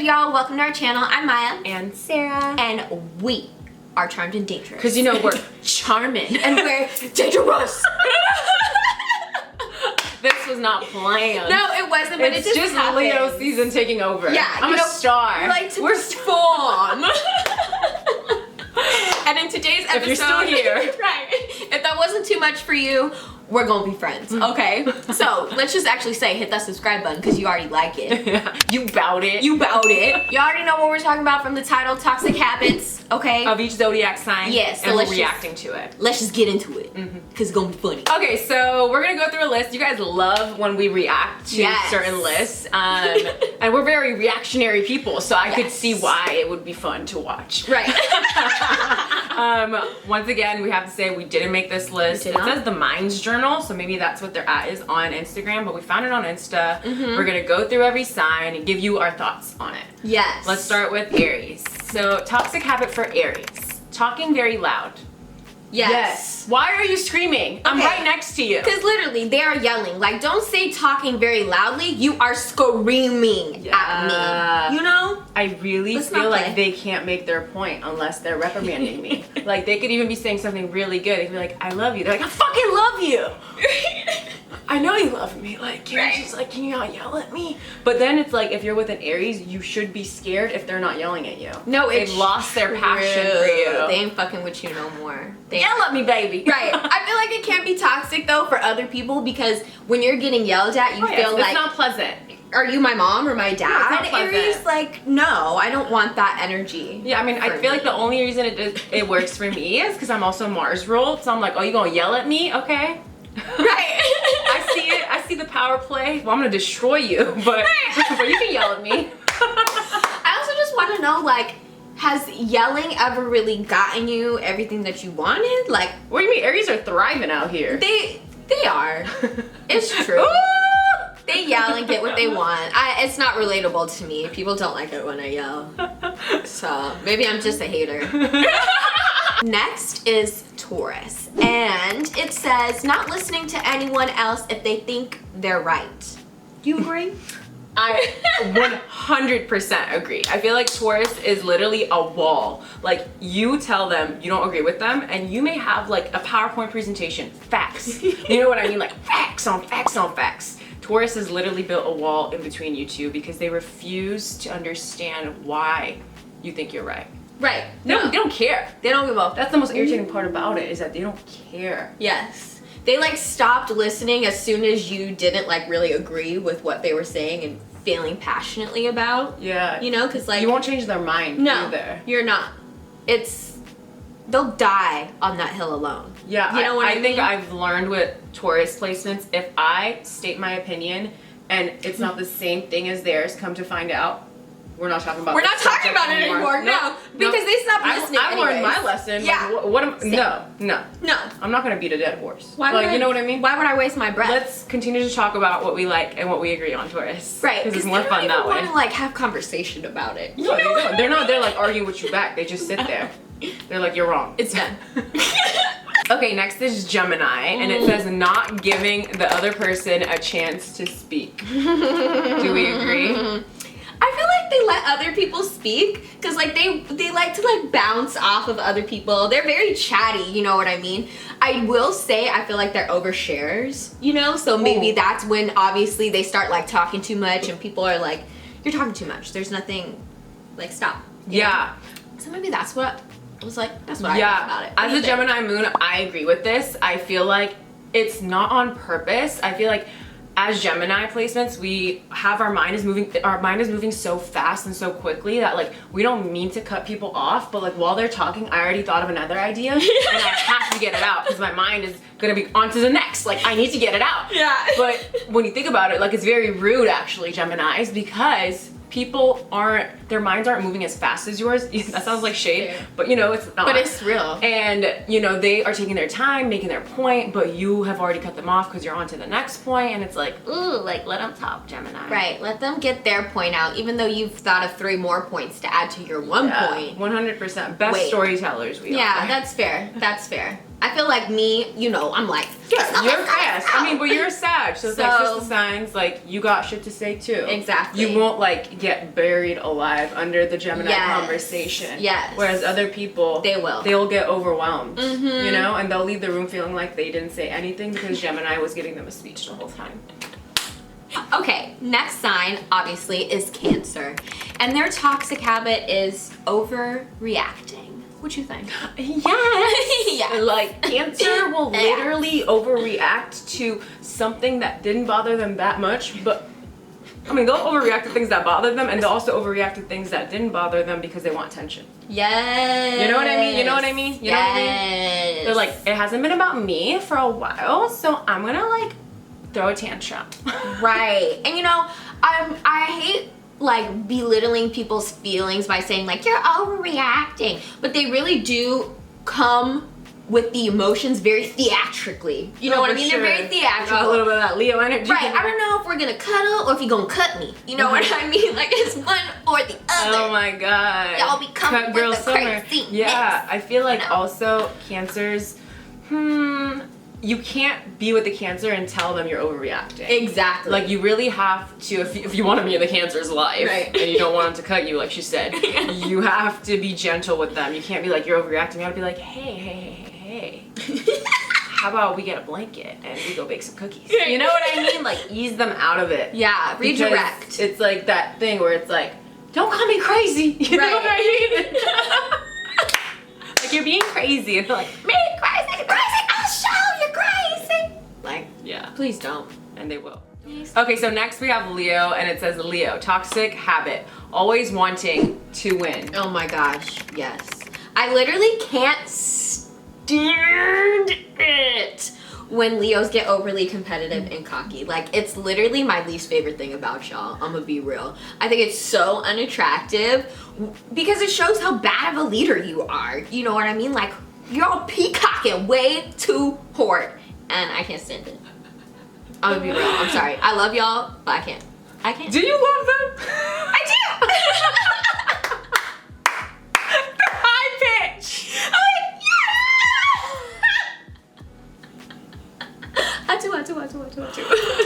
y'all? Welcome to our channel. I'm Maya. And Sarah. And we are charmed and dangerous. Because you know we're charming. And we're dangerous. This was not planned. No, it wasn't, but it's it just happened. Leo season taking over. Yeah, I'm a star. We're perform. And in today's episode, if you're still here, right? If that wasn't too much for you, we're gonna be friends, okay? So let's just actually say hit that subscribe button because you already like it. You bout it. You bout it. You already know what we're talking about from the title, toxic habits, okay? Of each zodiac sign. Yes. And we're reacting to it. Let's just get into it because it's gonna be funny. Okay, so we're gonna go through a list. You guys love when we react to certain lists, and we're very reactionary people, so I could see why it would be fun to watch. Right. Once again, we have to say we didn't make this list. It says the Minds Journal, so maybe that's what their at is on Instagram, but we found it on Insta. We're gonna go through every sign and give you our thoughts on it. Yes. Let's start with Aries. So, toxic habit for Aries. Talking very loud. Yes. Why are you screaming? I'm right next to you. Because literally, they are yelling. Like, don't say talking very loudly. You are screaming at me. You know? I really feel like they can't make their point unless they're reprimanding me. Like, they could even be saying something really good. They'd be like, I love you. They're like, I fucking love you. I know you love me. Like, can you not yell at me? But then it's like, if you're with an Aries, you should be scared if they're not yelling at you. No, they've lost their passion for you. They ain't fucking with you no more. Yell at me, baby. Right. I feel like it can't be toxic though for other people because when you're getting yelled at, you feel like it's not pleasant. Are you my mom or my dad? No, Aries, like, no, I don't want that energy. Yeah, I mean, I feel like the only reason it works for me is because I'm also Mars ruled. So I'm like, oh, you gonna yell at me? Okay. Right. I see it. I see the power play. Well, I'm gonna destroy you, but you can yell at me. I also just want to know, like, has yelling ever really gotten you everything that you wanted? Like, what do you mean? Aries are thriving out here. They are. It's true. They yell and get what they want. It's not relatable to me. People don't like it when I yell. So maybe I'm just a hater. Next is Taurus. And it says, not listening to anyone else if they think they're right. Do you agree? I 100% agree. I feel like Taurus is literally a wall. Like, you tell them you don't agree with them, and you may have like a PowerPoint presentation, facts. You know what I mean? Like facts on facts on facts. Taurus has literally built a wall in between you two because they refuse to understand why you think you're right. Right. They don't care. They don't give a. That's the most irritating part about it, is that they don't care. Yes. They like stopped listening as soon as you didn't like really agree with what they were saying and feeling passionately about. Yeah. You know, because like you won't change their mind either. You're not. They'll die on that hill alone. Yeah, you know what I mean? think I've learned with Taurus placements, if I state my opinion and it's not the same thing as theirs, come to find out, we're not talking about it anymore. No, because they stopped listening. I learned my lesson. Yeah. Like, what am? No. I'm not gonna beat a dead horse. You know what I mean? Why would I waste my breath? Let's continue to talk about what we like and what we agree on, Taurus. Right. Because it's more fun that way. Want to like have conversation about it. No, they don't. They're not there like arguing with you back. They just sit there. They're like, you're wrong. It's done. Okay, next is Gemini, and it says not giving the other person a chance to speak. Do we agree? I feel like they let other people speak because like they like to like bounce off of other people. They're very chatty, you know what I mean? I will say I feel like they're oversharers, you know? So maybe that's when obviously they start like talking too much and people are like, you're talking too much. There's nothing, like, stop. Yeah. So maybe that's what I was like, that's what I thought about it. As a Gemini moon, I agree with this. I feel like it's not on purpose. I feel like as Gemini placements, we have our mind is moving so fast and so quickly that like we don't mean to cut people off, but like while they're talking, I already thought of another idea and I have to get it out because my mind is gonna be on to the next. Like, I need to get it out. Yeah. But when you think about it, like, it's very rude actually, Geminis, because people their minds aren't moving as fast as yours. That sounds like shade, but you know, it's not. But it's real. And you know, they are taking their time, making their point, but you have already cut them off because you're on to the next point, and it's like, ooh, like, let them talk, Gemini. Right, let them get their point out, even though you've thought of 3 more points to add to your one point. 100%. Best storytellers we are. Yeah, that's fair. That's fair. I feel like me, you know, I'm like, yeah, you're fast. I mean, but you're a Sag, so it's like sister signs, like you got shit to say too. Exactly. You won't like get buried alive under the Gemini conversation. Yes. Whereas other people, they will. They'll get overwhelmed, you know, and they'll leave the room feeling like they didn't say anything because Gemini was giving them a speech the whole time. Okay, next sign obviously is Cancer, and their toxic habit is overreacting. What you think? Yeah. Like Cancer will literally overreact to something that didn't bother them that much, but I mean, they'll overreact to things that bother them, and they'll also overreact to things that didn't bother them because they want attention. Yes. You know what I mean? You know what I mean? You know what I mean? They're like, it hasn't been about me for a while, so I'm gonna like throw a tantrum. Right. And you know, I hate like belittling people's feelings by saying like you're overreacting, but they really do come with the emotions very theatrically. You know what I mean? Sure. They're very theatrical. Got a little bit of that Leo energy. Right. I don't know if we're gonna cuddle or if you're gonna cut me. You know what I mean? Like it's one or the other. Oh my god. Y'all be coming Cut with girl the summer. crazy. Yeah, I feel like No. also Cancers, you can't be with the Cancer and tell them you're overreacting. Exactly. Like you really have to, if you want to be in the Cancer's life, right, and you don't want them to cut you, like she said, you have to be gentle with them. You can't be like you're overreacting. You gotta be like, hey. How about we get a blanket and we go bake some cookies? You know what I mean? Like ease them out of it. Yeah, redirect. Because it's like that thing where it's like, don't call me crazy. You know what I mean? Like you're being crazy. And they're like, me crazy, I'll show you crazy. Like, yeah. Please don't. And they will. Okay, so next we have Leo, and it says Leo, toxic habit, always wanting to win. Oh my gosh, yes. I literally can't stand it when Leos get overly competitive and cocky. Like, it's literally my least favorite thing about y'all. I'm gonna be real. I think it's so unattractive because it shows how bad of a leader you are. You know what I mean? Like, y'all peacocking way too hard, and I can't stand it. I'm gonna be real. I'm sorry. I love y'all, but I can't. Do you love them? I do! The high pitch! I'm like, yeah! I do.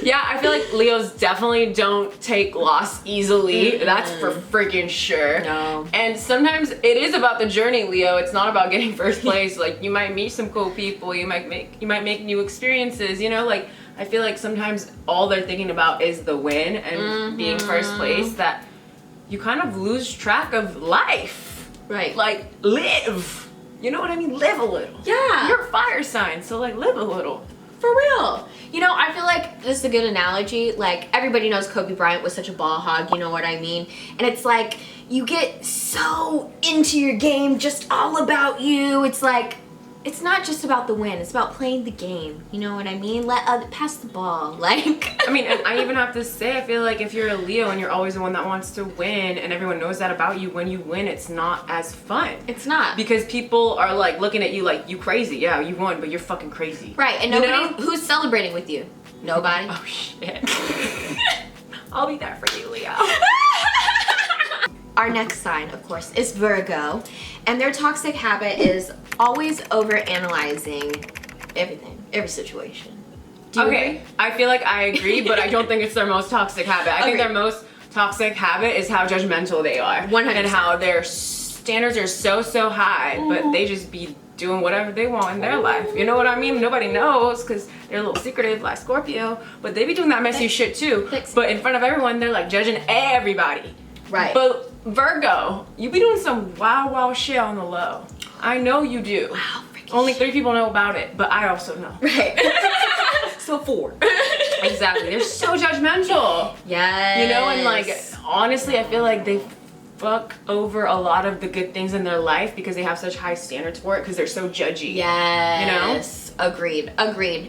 Yeah, I feel like Leos definitely don't take loss easily. That's for freaking sure. No. And sometimes it is about the journey, Leo. It's not about getting first place. Like you might meet some cool people, you might make new experiences, you know, like I feel like sometimes all they're thinking about is the win and being first place, that you kind of lose track of life. Right. Like live. You know what I mean? Live a little. Yeah. You're a fire sign, so like live a little. For real. You know, I feel like this is a good analogy. Like, everybody knows Kobe Bryant was such a ball hog, you know what I mean? And it's like, you get so into your game, just all about you. It's like, it's not just about the win. It's about playing the game. You know what I mean? Pass the ball. Like, I mean, and I even have to say, I feel like if you're a Leo and you're always the one that wants to win and everyone knows that about you, when you win, it's not as fun. It's not. Because people are like looking at you like, you crazy. Yeah, you won, but you're fucking crazy. Right, and nobody, who's celebrating with you? Nobody. Oh, shit. I'll be there for you, Leo. Our next sign, of course, is Virgo, and their toxic habit is always overanalyzing everything, every situation. Do you agree? I feel like I agree, but I don't think it's their most toxic habit. I think their most toxic habit is how judgmental they are. 100%. And how their standards are so high, but they just be doing whatever they want in their life. You know what I mean? Nobody knows because they're a little secretive like Scorpio, but they be doing that messy shit too. But in front of everyone, they're like judging everybody. Right. But Virgo, you be doing some wild shit on the low. I know you do. Wow. Only 3 people know about it, but I also know. Right. So 4. Exactly. They're so judgmental. Yes. You know, and like, honestly, I feel like they fuck over a lot of the good things in their life because they have such high standards for it because they're so judgy. Yes. You know? Agreed.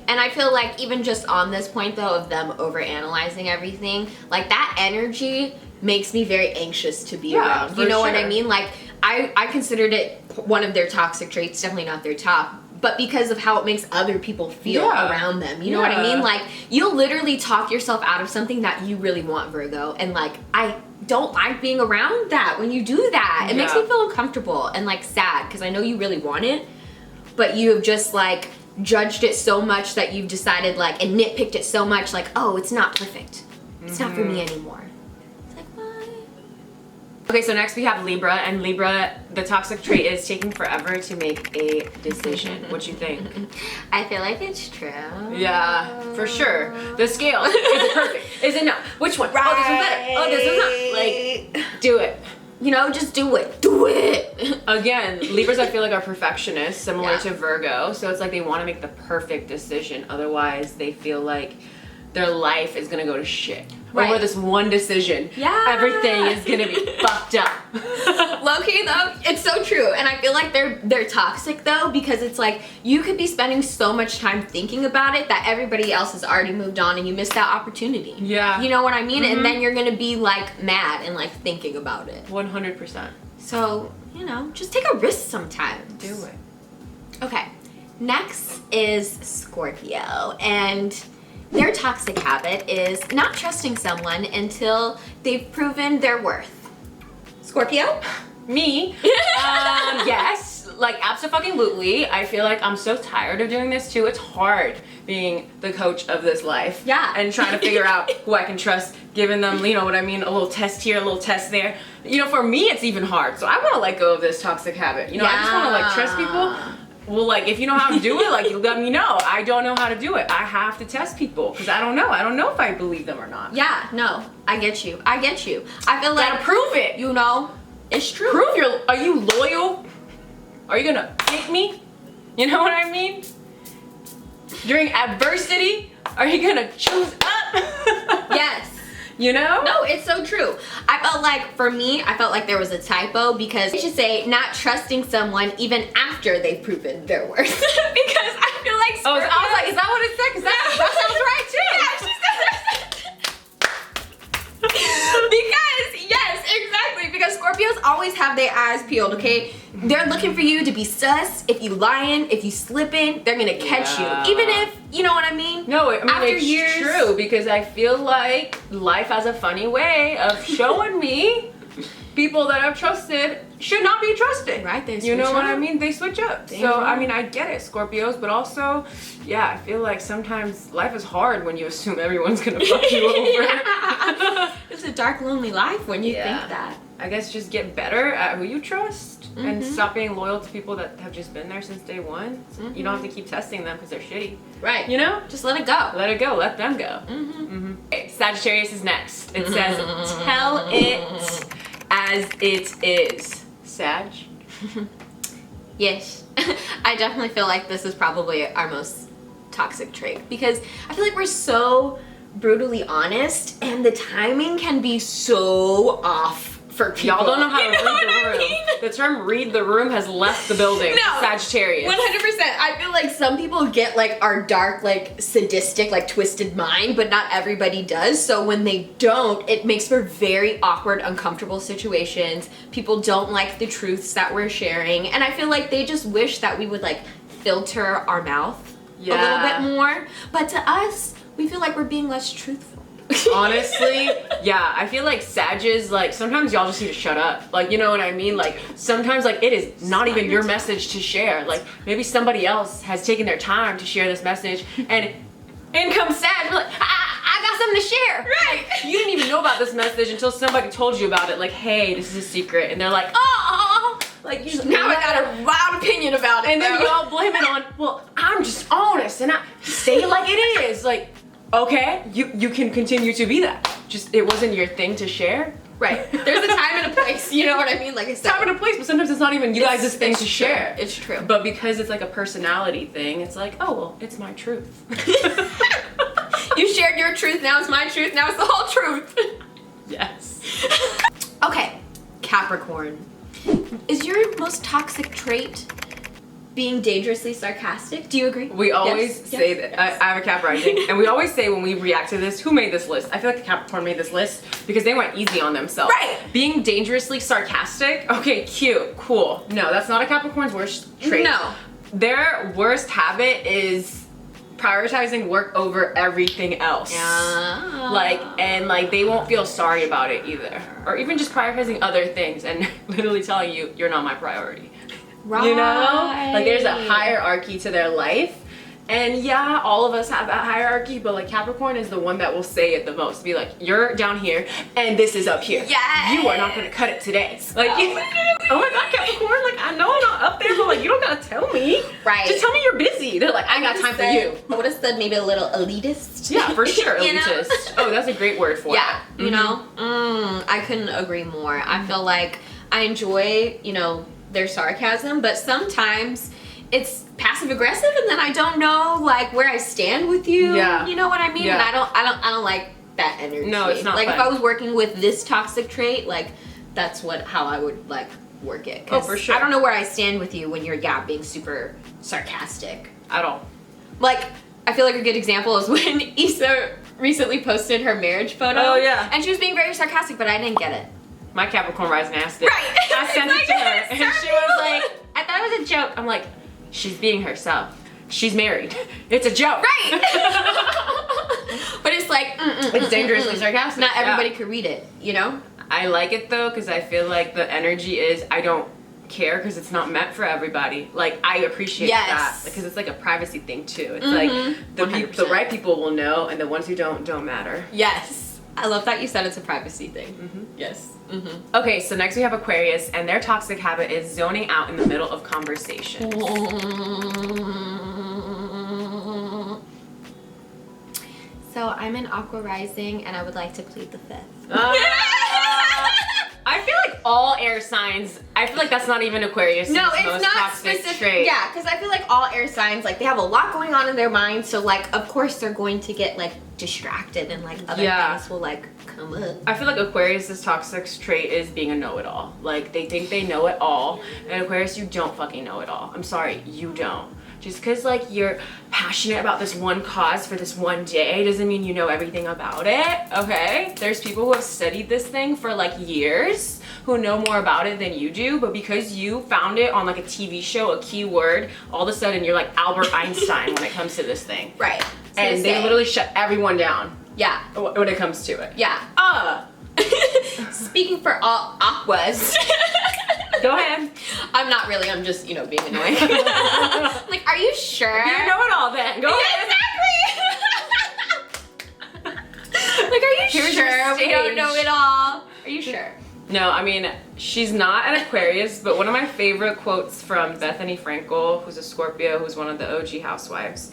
And I feel like even just on this point though of them overanalyzing everything, like that energy makes me very anxious to be around. You know what I mean? Like I considered it one of their toxic traits, definitely not their top, but because of how it makes other people feel around them. You know what I mean? Like you'll literally talk yourself out of something that you really want, Virgo, and like I don't like being around that when you do that. It makes me feel uncomfortable and like sad because I know you really want it, but you have just like judged it so much that you've decided like and nitpicked it so much like, oh, it's not perfect. It's not for me anymore. It's like, why? Okay, so next we have Libra, and Libra, the toxic trait is taking forever to make a decision. What you think? I feel like it's true. Yeah, for sure. The scale, is it perfect? Is it no? Which one? Oh, this one's better. Oh, this one's not. Like, do it. You know, just do it. Do it. Again, Libras I feel like are perfectionists, similar Yeah. to Virgo. So it's like they want to make the perfect decision. Otherwise, they feel like their life is gonna go to shit. Right. Over this one decision. Yeah. Everything is gonna be fucked up. Low-key though, it's so true. And I feel like they're toxic though, because it's like you could be spending so much time thinking about it that everybody else has already moved on and you missed that opportunity. Yeah. You know what I mean? And then you're gonna be like mad and like thinking about it. 100%. So, you know, just take a risk sometimes. Do it. Okay, next is Scorpio, and their toxic habit is not trusting someone until they've proven their worth. Scorpio? Me? Yes, like abso-fucking-lutely. I feel like I'm so tired of doing this too. It's hard being the coach of this life. Yeah. And trying to figure out who I can trust, giving them, you know what I mean, a little test here, a little test there. You know, for me, it's even hard. So I want to let go of this toxic habit. You know, I just want to like trust people. Well, like, if you know how to do it, like, you let me know. I don't know how to do it. I have to test people because I don't know. I don't know if I believe them or not. Yeah, no, I get you. I get you. I feel like Gotta prove it. you know, it's true. Prove are you loyal? Are you gonna pick me? You know what I mean? During adversity, are you gonna choose up? Yes. You know? No, it's so true. I felt like, for me, I felt like there was a typo because I should say not trusting someone even after they've proven their worth. Because I feel like Oh, I was Scorpios- like, is that what it said? Because that sounds right too. Yeah, she said because, yes, exactly. Because Scorpios always have their eyes peeled, okay? They're looking for you to be sus. If you lying, if you slipping, they're gonna catch Yeah. you. Even if, you know what I mean? No, I mean, After it's years- true because I feel like life has a funny way of showing me people that I've trusted should not be trusted. Right, they You know switch what up. I mean? They switch up. They So, do. I mean, I get it, Scorpios, but also, yeah, I feel like sometimes life is hard when you assume everyone's gonna fuck you over. Yeah. It's a dark, lonely life when you Yeah. think that. I guess just get better at who you trust and stop being loyal to people that have just been there since day one. You don't have to keep testing them because they're shitty. Right. You know? Just let it go. Let it go. Let them go. Okay, Sagittarius is next. It says, tell it as it is. Sag? Yes. I definitely feel like this is probably our most toxic trait because I feel like we're so brutally honest and the timing can be so off for people. Y'all don't know how to You read what the I room. mean? The term read the room has left the building. No. Sagittarius. 100%. I feel like some people get like our dark, like sadistic, like twisted mind, but not everybody does. So when they don't, it makes for very awkward, uncomfortable situations. People don't like the truths that we're sharing. And I feel like they just wish that we would like filter our mouth a little Yeah. bit more. But to us, we feel like we're being less truthful. Honestly, yeah, I feel like Sages, like, sometimes y'all just need to shut up. Like, you know what I mean? Like, sometimes, like, it is not even your message to share. Like, maybe somebody else has taken their time to share this message, and in comes Sag, we're like, I got something to share. Right. Like, you didn't even know about this message until somebody told you about it. Like, hey, this is a secret. And they're like, oh, like, you just, Now I got a wild opinion about it. and then though. y'all blame it on, well, I'm just honest, and I say it like it is. Like, okay, you can continue to be that. Just, it wasn't your thing to share. Right. There's a time and a place. You know what I mean? Like I said. Time and a place, but sometimes it's not even you guys' thing to true. share. It's true. But because it's like a personality thing, it's like, oh, well, it's my truth. You shared your truth, now it's my truth, now it's the whole truth. Yes. Okay, Capricorn. Is your most toxic trait being dangerously sarcastic? Do you agree? We always Yes, say yes, that. yes. I have a Cap rising, and we always say when we react to this, who made this list? I feel like the Capricorn made this list because they went easy on themselves. Right. Being dangerously sarcastic, okay, cute, cool. No, that's not a Capricorn's worst trait. No. Their worst habit is prioritizing work over everything else. Yeah. Like they won't feel sorry about it either. Or even just prioritizing other things and literally telling you, you're not my priority. Right. You know? Like there's a hierarchy to their life. And yeah, all of us have that hierarchy, but like Capricorn is the one that will say it the most. Be like, you're down here and this is up here. Yes. You are not gonna cut it today. Like, oh my God, Capricorn, like I know I'm not up there, but like you don't gotta tell me. Right. Just tell me you're busy. They're like, I got time for you. Otis said maybe a little elitist. Yeah, for sure, You know? elitist. Oh, that's a great word for it. Yeah, you know, I couldn't agree more. I feel like I enjoy, you know, their sarcasm, but sometimes it's passive aggressive, and then I don't know like where I stand with you. Yeah. You know what I mean? Yeah. And I don't like that energy. No, it's not like fun. if I was working with this toxic trait, like that's how I would like work it. 'Cause Oh, for sure. I don't know where I stand with you when you're being super sarcastic. At all. Like, I feel like a good example is when Issa recently posted her marriage photo. Oh, yeah. And she was being very sarcastic, but I didn't get it. My Capricorn rising asked it. Right. I sent it to her, and she was people- like, I thought it was a joke. I'm like, she's being herself. She's married. It's a joke. Right. But it's like, It's dangerously sarcastic. not everybody Yeah. could read it, you know? I like it though, because I feel like the energy is, I don't care because it's not meant for everybody. Like, I appreciate Yes. that because it's like a privacy thing too. It's Mhm. like the 100%. right people will know, and the ones who don't matter. Yes. I love that you said it's a privacy thing. Yes. Okay, so next we have Aquarius, and their toxic habit is zoning out in the middle of conversation. So I'm an Aqua rising, and I would like to plead the fifth. I feel like all air signs, I feel like that's not even Aquarius' No, most it's not toxic specific. trait. Yeah, because I feel like all air signs, like they have a lot going on in their mind. So like, of course, they're going to get like distracted, and like other things will like come up. I feel like Aquarius' toxic trait is being a know-it-all. Like, they think they know it all, and Aquarius, you don't fucking know it all. I'm sorry, you don't. Just because, like, you're passionate about this one cause for this one day doesn't mean you know everything about it, okay? There's people who have studied this thing for, like, years who know more about it than you do, but because you found it on, like, a TV show, a keyword, all of a sudden you're, like, Albert Einstein when it comes to this thing. Right. And they literally shut everyone down. Yeah. When it comes to it. Yeah. Speaking for all aquas. Go ahead. I'm not really, I'm just, you know, being annoying. Like, are you sure? You know it all then. Go ahead. Exactly. Like, are you Here's your sure we don't stage. know it all? Are you sure? No, I mean, she's not an Aquarius, but one of my favorite quotes from Bethany Frankel, who's a Scorpio, who's one of the OG housewives.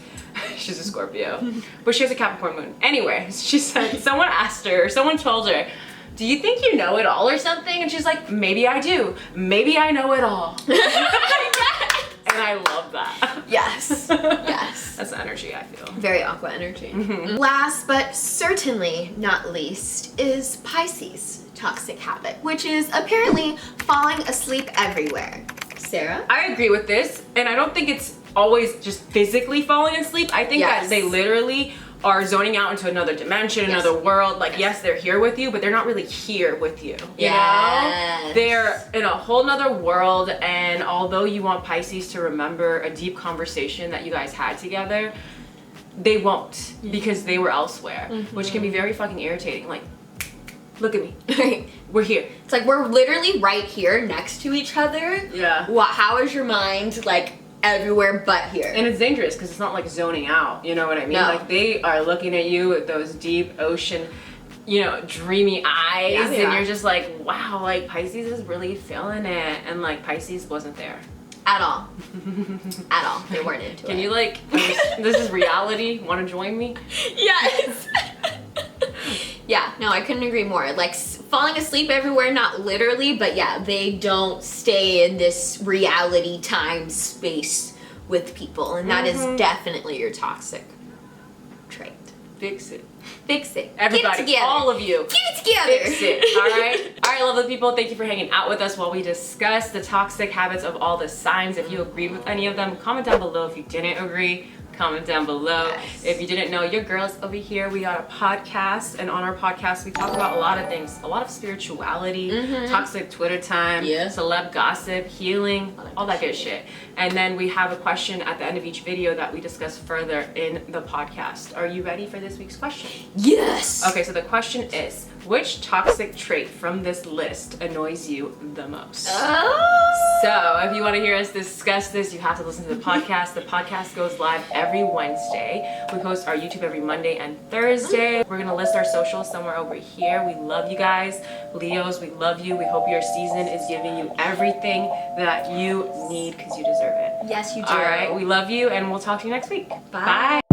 She's a Scorpio, but she has a Capricorn moon. Anyway, she said, someone asked her, or someone told her, do you think you know it all or something? And she's like, maybe I do. Maybe I know it all. And I love that. Yes. Yes. That's the energy I feel. Very aqua energy. Last but certainly not least is Pisces' toxic habit, which is apparently falling asleep everywhere. Sarah? I agree with this, and I don't think it's always just physically falling asleep. I think that they literally are zoning out into another dimension, another world. Like, yes, they're here with you, but they're not really here with you. You know? They're in a whole nother world, and although you want Pisces to remember a deep conversation that you guys had together, they won't, because they were elsewhere, which can be very fucking irritating. Like, look at me. We're here. It's like we're literally right here next to each other. Yeah. How is your mind like everywhere but here? And it's dangerous because it's not like zoning out, you know what I mean? No. Like, they are looking at you with those deep ocean, you know, dreamy eyes, Yeah, they and are. you're just like, wow, like Pisces is really feeling it, and like Pisces wasn't there. At all. At all. They weren't into it. Can you like, this is reality, want to join me? Yes. Yeah, no, I couldn't agree more. Like, falling asleep everywhere, not literally, but yeah, they don't stay in this reality time space with people, and that is definitely your toxic trait. Fix it. Fix it. Everybody, Get it together. all of you. Get it together. Fix it, all right? All right, lovely people, thank you for hanging out with us while we discuss the toxic habits of all the signs. If you agreed with any of them, comment down below. If you didn't agree, comment down below. Yes. If you didn't know, your girls over here, we got a podcast, and on our podcast we talk about a lot of things, a lot of spirituality, toxic Twitter time, celeb gossip, healing, all that good shit. And then we have a question at the end of each video that we discuss further in the podcast. Are you ready for this week's question? Yes. Okay, so the question is, which toxic trait from this list annoys you the most? Oh. So if you want to hear us discuss this, you have to listen to the podcast. The podcast goes live every Wednesday. We post our YouTube every Monday and Thursday. We're going to list our socials somewhere over here. We love you guys. Leos, we love you. We hope your season is giving you everything that you need because you deserve it. Yes, you do. All right, we love you and we'll talk to you next week. Bye. Bye.